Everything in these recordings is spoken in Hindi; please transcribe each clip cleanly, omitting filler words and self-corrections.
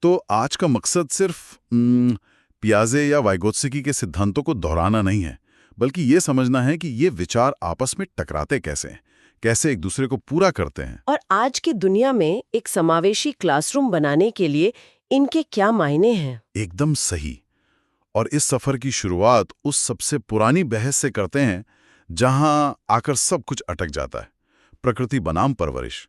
तो आज का मकसद सिर्फ पियाजे या वाइगोत्स्की के सिद्धांतों को दोहराना नहीं है, बल्कि ये समझना है कि ये विचार आपस में टकराते कैसे हैं, कैसे एक दूसरे को पूरा करते हैं। और आज की दुनिया में एक समावेशी क्लासरूम बनाने के लिए इनके क्या मायने हैं। एकदम सही। और इस सफर की शुरुआत उस सबसे पुरानी बहस से करते हैं जहां आकर सब कुछ अटक जाता है, प्रकृति बनाम परवरिश।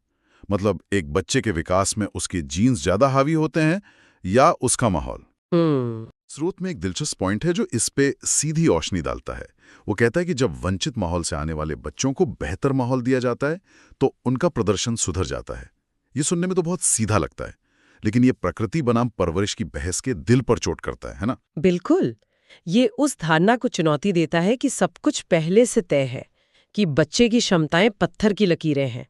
मतलब एक बच्चे के विकास में उसके जीन्स ज्यादा हावी होते हैं या उसका माहौल। स्रोत में एक दिलचस्प पॉइंट है जो इस पे सीधी रोशनी डालता है। वो कहता है कि जब वंचित माहौल से आने वाले बच्चों को बेहतर माहौल दिया जाता है तो उनका प्रदर्शन सुधर जाता है। ये सुनने में तो बहुत सीधा लगता है, लेकिन ये प्रकृति बनाम परवरिश की बहस के दिल पर चोट करता है ना? बिल्कुल। ये उस धारणा को चुनौती देता है कि सब कुछ पहले से तय है, कि बच्चे की क्षमताएं पत्थर की लकीरें हैं।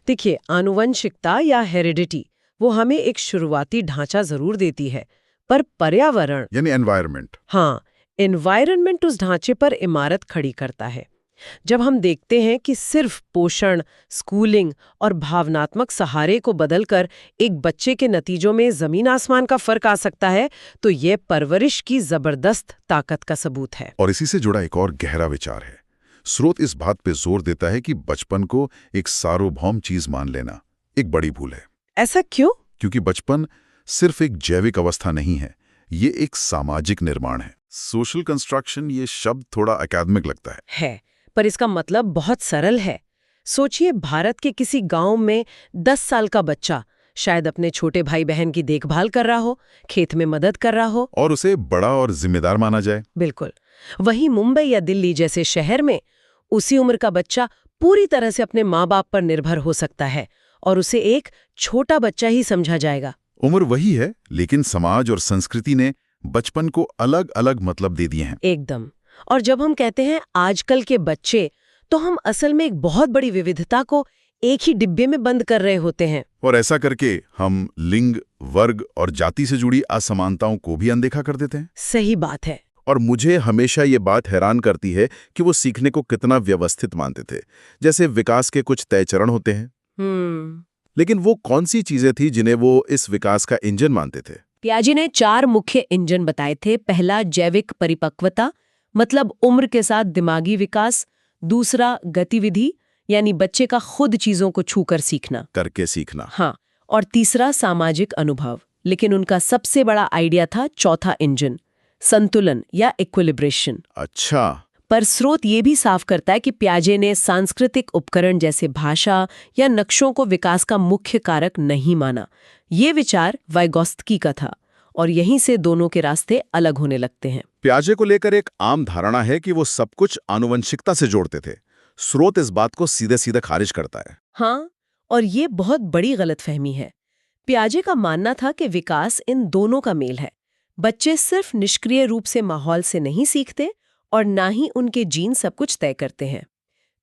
देखिए, आनुवंशिकता या हेरिडिटी वो हमें एक शुरुआती ढांचा जरूर देती है, पर पर्यावरण यानी एनवायरनमेंट, हाँ, एनवायरनमेंट उस ढांचे पर इमारत खड़ी करता है। जब हम देखते हैं कि सिर्फ पोषण, स्कूलिंग और भावनात्मक सहारे को बदलकर एक बच्चे के नतीजों में जमीन आसमान का फर्क आ सकता है, तो ये परवरिश की जबरदस्त ताकत का सबूत है। और इसी से जुड़ा एक और गहरा विचार है। स्रोत इस बात पे जोर देता है कि बचपन को एक सार्वभौम चीज मान लेना एक बड़ी भूल है। ऐसा क्यों? क्योंकि बचपन सिर्फ एक जैविक अवस्था नहीं है, ये एक सामाजिक निर्माण है। सोशल कंस्ट्रक्शन, ये शब्द थोड़ा अकादमिक लगता है, पर इसका मतलब बहुत सरल है। सोचिए, भारत के किसी गांव में 10 साल का बच्चा शायद अपने छोटे भाई बहन की देखभाल कर रहा हो, खेत में मदद कर रहा हो, और उसे बड़ा और जिम्मेदार माना जाए। बिल्कुल। वहीं मुंबई या दिल्ली जैसे शहर में उसी उम्र का बच्चा पूरी तरह से अपने माँ बाप पर निर्भर हो सकता है और उसे एक छोटा बच्चा ही समझा जाएगा। उम्र वही है, लेकिन समाज और संस्कृति ने बचपन को अलग अलग मतलब दे दिए हैं। एकदम। और जब हम कहते हैं आजकल के बच्चे, तो हम असल में एक बहुत बड़ी विविधता को एक ही डिब्बे में बंद कर रहे होते हैं। और ऐसा करके हम लिंग, वर्ग और जाति से जुड़ी असमानताओं को भी अनदेखा कर देते हैं। सही बात है। और मुझे हमेशा ये बात हैरान करती है कि वो सीखने को कितना व्यवस्थित मानते थे। जैसे विकास के कुछ तय चरण होते हैं, लेकिन वो कौन सी चीजें थी जिन्हें वो इस विकास का इंजन मानते थे? पियाजे ने 4 मुख्य इंजन बताए थे। पहला, जैविक परिपक्वता, मतलब उम्र के साथ दिमागी विकास। दूसरा, गतिविधि, यानी बच्चे का खुद चीजों को छूकर सीखना, करके सीखना। हाँ। और तीसरा, सामाजिक अनुभव। लेकिन उनका सबसे बड़ा आइडिया था चौथा इंजन, संतुलन या इक्विलिब्रेशन। अच्छा। पर स्रोत ये भी साफ करता है कि पियाजे ने सांस्कृतिक उपकरण जैसे भाषा या नक्शों को विकास का मुख्य कारक नहीं माना। ये विचार वाइगोत्स्की का था, और यहीं से दोनों के रास्ते अलग होने लगते हैं। पियाजे को लेकर एक आम धारणा है कि वो सब कुछ आनुवंशिकता से जोड़ते थे। स्रोत इस बात को सीधे सीधे खारिज करता है। हाँ, और ये बहुत बड़ी गलतफहमी है। पियाजे का मानना था कि विकास इन दोनों का मेल है। बच्चे सिर्फ निष्क्रिय रूप से माहौल से नहीं सीखते और ना ही उनके जीन सब कुछ तय करते हैं।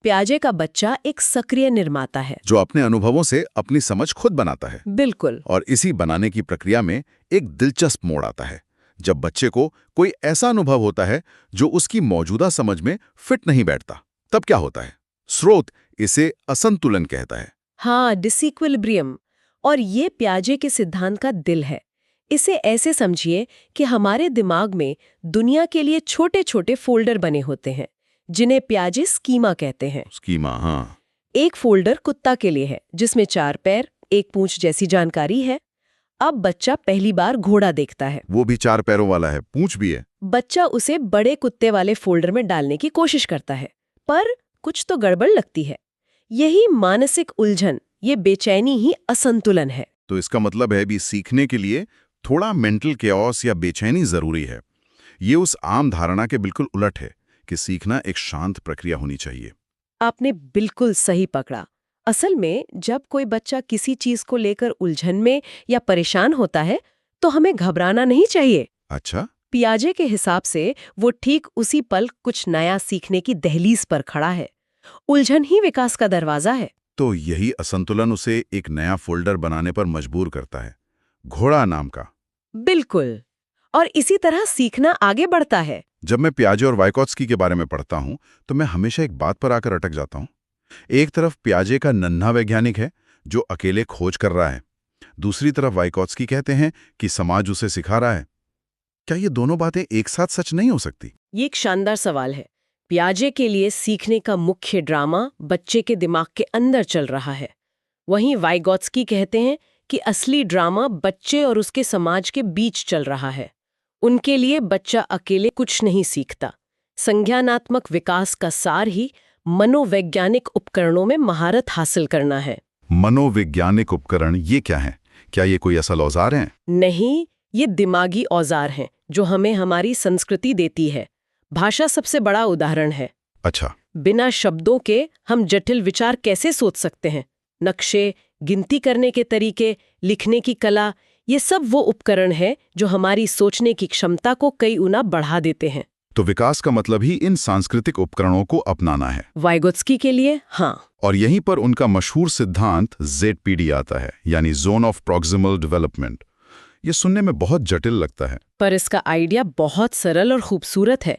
पियाजे का बच्चा एक सक्रिय निर्माता है जो अपने अनुभवों से अपनी समझ खुद बनाता है। बिल्कुल। और इसी बनाने की प्रक्रिया में एक दिलचस्प मोड़ आता है, जब बच्चे को कोई ऐसा अनुभव होता है जो उसकी मौजूदा समझ में फिट नहीं बैठता। तब क्या होता है? स्रोत इसे असंतुलन कहता है। हाँ, डिसइक्विलिब्रियम। और ये पियाजे के सिद्धांत का दिल है। इसे ऐसे समझिए कि हमारे दिमाग में दुनिया के लिए छोटे छोटे फोल्डर बने होते हैं, जिन्हें पियाजे स्कीमा कहते हैं। स्कीमा, हाँ। एक फोल्डर कुत्ता के लिए है, जिसमें 4 पैर, 1 पूंछ जैसी जानकारी है। अब बच्चा पहली बार घोड़ा देखता है, वो भी 4 पैरों वाला है, पूंछ भी है। बच्चा उसे बड़े कुत्ते वाले फोल्डर में डालने की कोशिश करता है, पर कुछ तो गड़बड़ लगती है। यही मानसिक उलझन, ये बेचैनी ही असंतुलन है। तो इसका मतलब है भी सीखने के लिए थोड़ा मेंटल केओस या बेचैनी जरूरी है। ये उस आम धारणा के बिल्कुल उलट है कि सीखना एक शांत प्रक्रिया होनी चाहिए। आपने बिल्कुल सही पकड़ा। असल में जब कोई बच्चा किसी चीज को लेकर उलझन में या परेशान होता है, तो हमें घबराना नहीं चाहिए। अच्छा। पियाजे के हिसाब से वो ठीक उसी पल कुछ नया सीखने की दहलीज पर खड़ा है। उलझन ही विकास का दरवाजा है। तो यही असंतुलन उसे एक नया फोल्डर बनाने पर मजबूर करता है, घोड़ा नाम का। बिल्कुल। और इसी तरह सीखना आगे बढ़ता है। जब मैं पियाजे और वाइगोत्स्की के बारे में पढ़ता हूं तो मैं हमेशा एक बात पर आकर अटक जाता हूं। एक तरफ पियाजे का नन्हा वैज्ञानिक है जो अकेले खोज कर रहा है, दूसरी तरफ वाइगोत्स्की कहते हैं कि समाज उसे सिखा रहा है। क्या ये दोनों बातें एक साथ सच नहीं हो सकती? ये एक शानदार सवाल है। पियाजे के लिए सीखने का मुख्य ड्रामा बच्चे के दिमाग के अंदर चल रहा है। वहीं वाइगोत्स्की कहते हैं कि असली ड्रामा बच्चे और उसके समाज के बीच चल रहा है। उनके लिए बच्चा अकेले कुछ नहीं सीखता। संज्ञानात्मक विकास का सार ही मनोवैज्ञानिक उपकरणों में महारत हासिल करना है। मनोवैज्ञानिक उपकरण ये क्या है? क्या ये कोई असल औजार हैं? नहीं, ये दिमागी औजार हैं जो हमें हमारी संस्कृति देती है। भाषा सबसे बड़ा उदाहरण है। अच्छा। बिना शब्दों के हम जटिल विचार कैसे सोच सकते हैं? नक्शे, गिनती करने के तरीके, लिखने की कला, ये सब वो उपकरण हैं जो हमारी सोचने की क्षमता को कई गुना बढ़ा देते हैं। तो विकास का मतलब ही इन सांस्कृतिक उपकरणों को अपनाना है। वाइगोत्स्की के लिए हाँ। और यहीं पर उनका मशहूर सिद्धांत ZPD आता है, यानी जोन ऑफ प्रॉक्सिमल डेवलपमेंट। ये सुनने में बहुत जटिल लगता है, पर इसका आइडिया बहुत सरल और खूबसूरत है।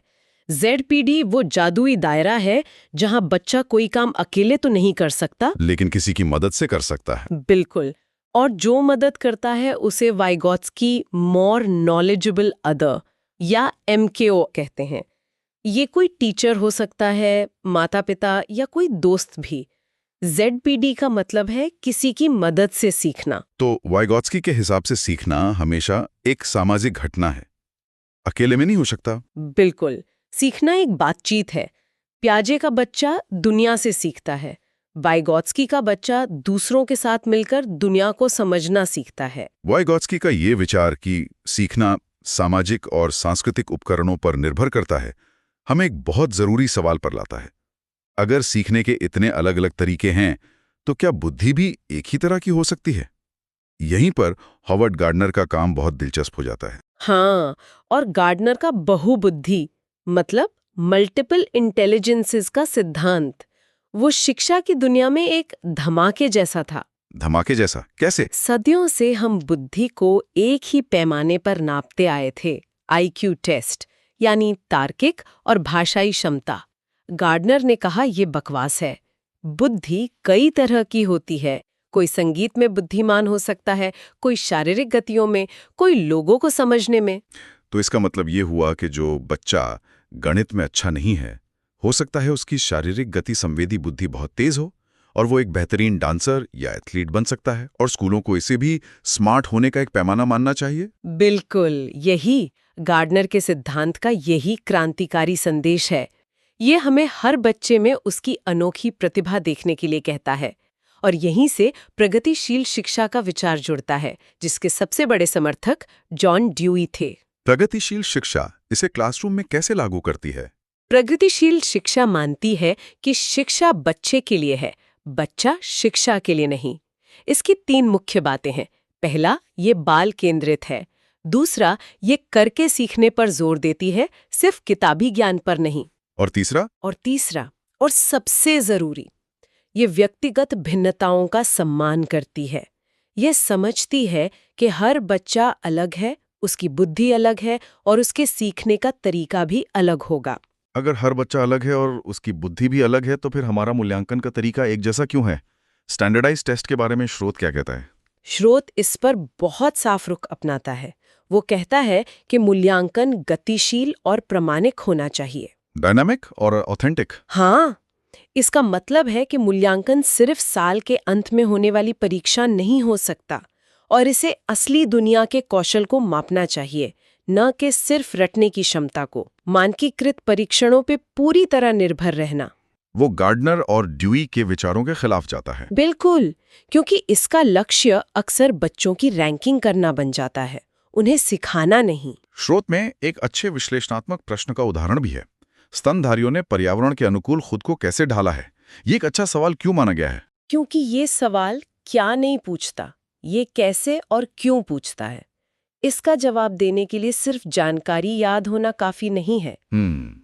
ZPD वो जादुई दायरा है जहां बच्चा कोई काम अकेले तो नहीं कर सकता, लेकिन किसी की मदद से कर सकता है। बिल्कुल। और जो मदद करता है उसे वाइगोत्स्की मोर नॉलेजेबल अदर या MKO कहते हैं। ये कोई टीचर हो सकता है, माता पिता या कोई दोस्त भी। ZPD का मतलब है किसी की मदद से सीखना। तो वाइगोत्स्की के हिसाब से सीखना हमेशा एक सामाजिक घटना है, अकेले में नहीं हो सकता। बिल्कुल, सीखना एक बातचीत है। पियाजे का बच्चा दुनिया से सीखता है, वाइगोत्स्की का बच्चा दूसरों के साथ मिलकर दुनिया को समझना सीखता है। वाइगोत्स्की का ये विचार कि सीखना सामाजिक और सांस्कृतिक उपकरणों पर निर्भर करता है, हमें एक बहुत जरूरी सवाल पर लाता है। अगर सीखने के इतने अलग अलग तरीके हैं, तो क्या बुद्धि भी एक ही तरह की हो सकती है? यहीं पर हॉवर्ड गार्डनर का काम बहुत दिलचस्प हो जाता है। हाँ, और गार्डनर का बहुबुद्धि मतलब मल्टीपल इंटेलिजेंसेस का सिद्धांत वो शिक्षा की दुनिया में एक धमाके जैसा था। धमाके जैसा कैसे? सदियों से हम बुद्धि को एक ही पैमाने पर नापते आए थे, IQ टेस्ट, यानी तार्किक और भाषाई क्षमता। गार्डनर ने कहा ये बकवास है। बुद्धि कई तरह की होती है। कोई संगीत में बुद्धिमान हो सकता है, कोई शारीरिक गतियों में, कोई लोगों को समझने में। तो इसका मतलब ये हुआ कि जो बच्चा गणित में अच्छा नहीं है, हो सकता है उसकी शारीरिक गति संवेदी बुद्धि बहुत तेज हो और वो एक बेहतरीन डांसर या एथलीट बन सकता है, और स्कूलों को इसे भी स्मार्ट होने का एक पैमाना मानना चाहिए। बिल्कुल, यही गार्डनर के सिद्धांत का यही क्रांतिकारी संदेश है। ये हमें हर बच्चे में उसकी अनोखी प्रतिभा देखने के लिए कहता है। और यहीं से प्रगतिशील शिक्षा का विचार जुड़ता है, जिसके सबसे बड़े समर्थक जॉन ड्यूई थे। प्रगतिशील शिक्षा इसे क्लासरूम में कैसे लागू करती है? प्रगतिशील शिक्षा मानती है कि शिक्षा बच्चे के लिए है, बच्चा शिक्षा के लिए नहीं। इसकी 3 मुख्य बातें हैं। पहला, ये बाल केंद्रित है। दूसरा, ये करके सीखने पर जोर देती है, सिर्फ किताबी ज्ञान पर नहीं। और तीसरा और सबसे जरूरी, ये व्यक्तिगत भिन्नताओं का सम्मान करती है। ये समझती है कि हर बच्चा अलग है, उसकी बुद्धि अलग है और उसके सीखने का तरीका भी अलग होगा। अगर हर बच्चा अलग है और उसकी बुद्धि भी अलग है, तो फिर हमारा मूल्यांकन का तरीका एक जैसा क्यों है? स्टैंडर्डाइज्ड टेस्ट के बारे में स्रोत क्या कहता है? स्रोत इस पर बहुत साफ रुख अपनाता है। वो कहता है कि मूल्यांकन गतिशील और प्रामाणिक होना चाहिए। डायनामिक और ऑथेंटिक? हाँ, इसका मतलब है कि मूल्यांकन सिर्फ साल के अंत में होने वाली परीक्षा नहीं हो सकता और इसे असली दुनिया के कौशल को मापना चाहिए, न कि सिर्फ रटने की क्षमता को। मानकीकृत परीक्षणों पे पूरी तरह निर्भर रहना वो गार्डनर और ड्यूई के विचारों के खिलाफ जाता है। बिल्कुल, क्योंकि इसका लक्ष्य अक्सर बच्चों की रैंकिंग करना बन जाता है, उन्हें सिखाना नहीं। स्रोत में एक अच्छे विश्लेषणात्मक प्रश्न का उदाहरण भी है। स्तनधारियों ने पर्यावरण के अनुकूल खुद को कैसे ढाला है? ये एक अच्छा सवाल क्यों माना गया है? क्योंकि ये सवाल क्या नहीं पूछता, ये कैसे और क्यों पूछता है। इसका जवाब देने के लिए सिर्फ जानकारी याद होना काफी नहीं है।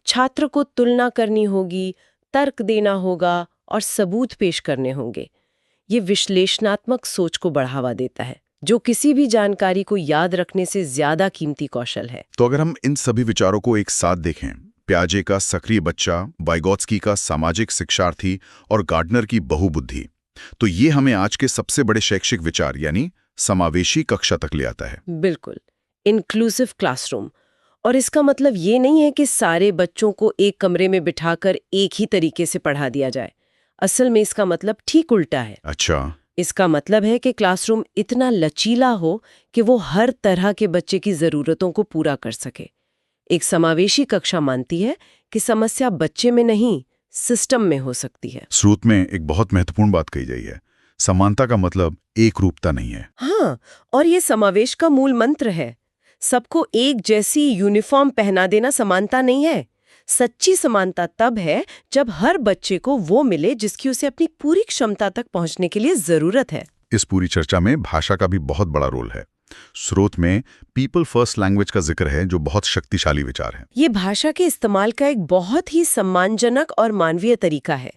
छात्र को तुलना करनी होगी, तर्क देना होगा और सबूत पेश करने होंगे। ये विश्लेषणात्मक सोच को बढ़ावा देता है, जो किसी भी जानकारी को याद रखने से ज्यादा कीमती कौशल है। तो अगर हम इन सभी विचारों को एक साथ देखें, पियाजे का सक्रिय बच्चा, वाइगोत्स्की का सामाजिक शिक्षार्थी और गार्डनर की बहुबुद्धि, तो ये हमें आज के सबसे बड़े शैक्षिक विचार यानी समावेशी कक्षा तक ले आता है। बिल्कुल, इंक्लूसिव क्लासरूम। और इसका मतलब ये नहीं है कि सारे बच्चों को एक कमरे में बिठाकर एक ही तरीके से पढ़ा दिया जाए। असल में इसका मतलब ठीक उल्टा है। अच्छा। इसका मतलब है कि क्लासरूम इतना लचीला हो कि वो हर तरह के बच्चे की ज़रूरतों को पूरा कर सके। एक समावेशी कक्षा मानती है कि समस्या बच्चे में नहीं, सिस्टम में हो सकती है। स्रोत में एक बहुत महत्वपूर्ण बात कही गई है। समानता का मतलब एक रूपता नहीं है। हाँ, और ये समावेश का मूल मंत्र है। सबको एक जैसी यूनिफॉर्म पहना देना समानता नहीं है। सच्ची समानता तब है जब हर बच्चे को वो मिले जिसकी उसे अपनी पूरी क्षमता तक पहुंचने के लिए जरूरत है। इस पूरी चर्चा में भाषा का भी बहुत बड़ा रोल है। स्रोत में पीपल फर्स्ट लैंग्वेज का जिक्र है, जो बहुत शक्तिशाली विचार है। ये भाषा के इस्तेमाल का एक बहुत ही सम्मानजनक और मानवीय तरीका है।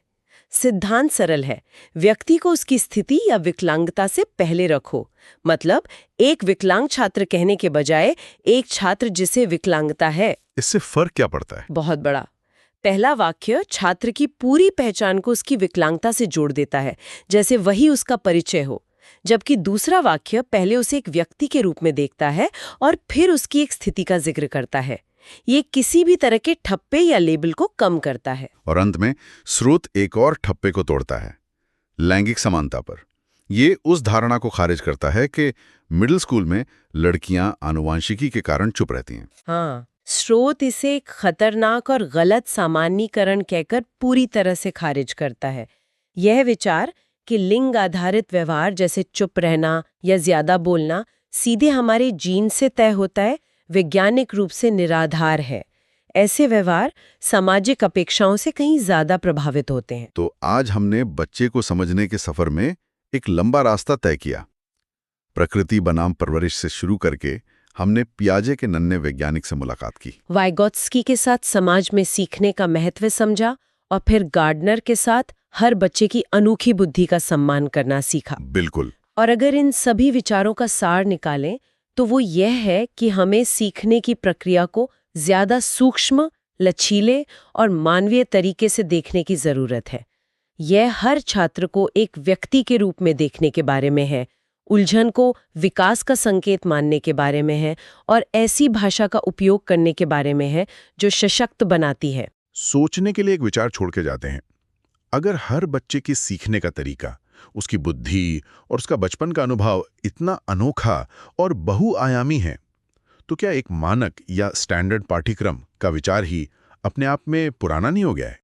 सिद्धांत सरल है, व्यक्ति को उसकी स्थिति या विकलांगता से पहले रखो। मतलब एक विकलांग छात्र कहने के बजाय एक छात्र जिसे विकलांगता है। इससे फर्क क्या पड़ता है? बहुत बड़ा। पहला वाक्य छात्र की पूरी पहचान को उसकी विकलांगता से जोड़ देता है, जैसे वही उसका परिचय हो। जबकि दूसरा वाक्य पहले उसे एक व्यक्ति के रूप में देखता है और फिर उसकी एक स्थिति का जिक्र करता है। ये किसी भी तरह के ठप्पे या लेबल को कम करता है। और अंत में स्रोत एक और ठप्पे को तोड़ता है, लैंगिक समानता पर। ये उस धारणा को खारिज करता है कि मिडिल स्कूल में लड़कियां आनुवांशिकी के कारण चुप रहती हैं। हाँ, स्रोत इसे एक खतरनाक और गलत सामान्यीकरण कहकर पूरी तरह से खारिज करता है। यह विचार कि लिंग आधारित व्यवहार जैसे चुप रहना या ज्यादा बोलना सीधे हमारे जीन से तय होता है, वैज्ञानिक रूप से निराधार है। ऐसे व्यवहार सामाजिक अपेक्षाओं से कहीं ज्यादा प्रभावित होते हैं। तो आज हमने बच्चे को समझने के सफर में एक लंबा रास्ता तय किया। प्रकृति बनाम परवरिश से शुरू करके हमने पियाजे के नन्हे वैज्ञानिक से मुलाकात की, वाइगोत्स्की के साथ समाज में सीखने का महत्व समझा, और फिर गार्डनर के साथ हर बच्चे की अनोखी बुद्धि का सम्मान करना सीखा। बिल्कुल। और अगर इन सभी विचारों का सार निकालें तो वो यह है कि हमें सीखने की प्रक्रिया को ज्यादा सूक्ष्म, लचीले और मानवीय तरीके से देखने की जरूरत है। यह हर छात्र को एक व्यक्ति के रूप में देखने के बारे में है, उलझन को विकास का संकेत मानने के बारे में है, और ऐसी भाषा का उपयोग करने के बारे में है जो सशक्त बनाती है। सोचने के लिए एक विचार छोड़ के जाते हैं। अगर हर बच्चे की सीखने का तरीका, उसकी बुद्धि और उसका बचपन का अनुभव इतना अनोखा और बहुआयामी है, तो क्या एक मानक या स्टैंडर्ड पाठ्यक्रम का विचार ही अपने आप में पुराना नहीं हो गया है?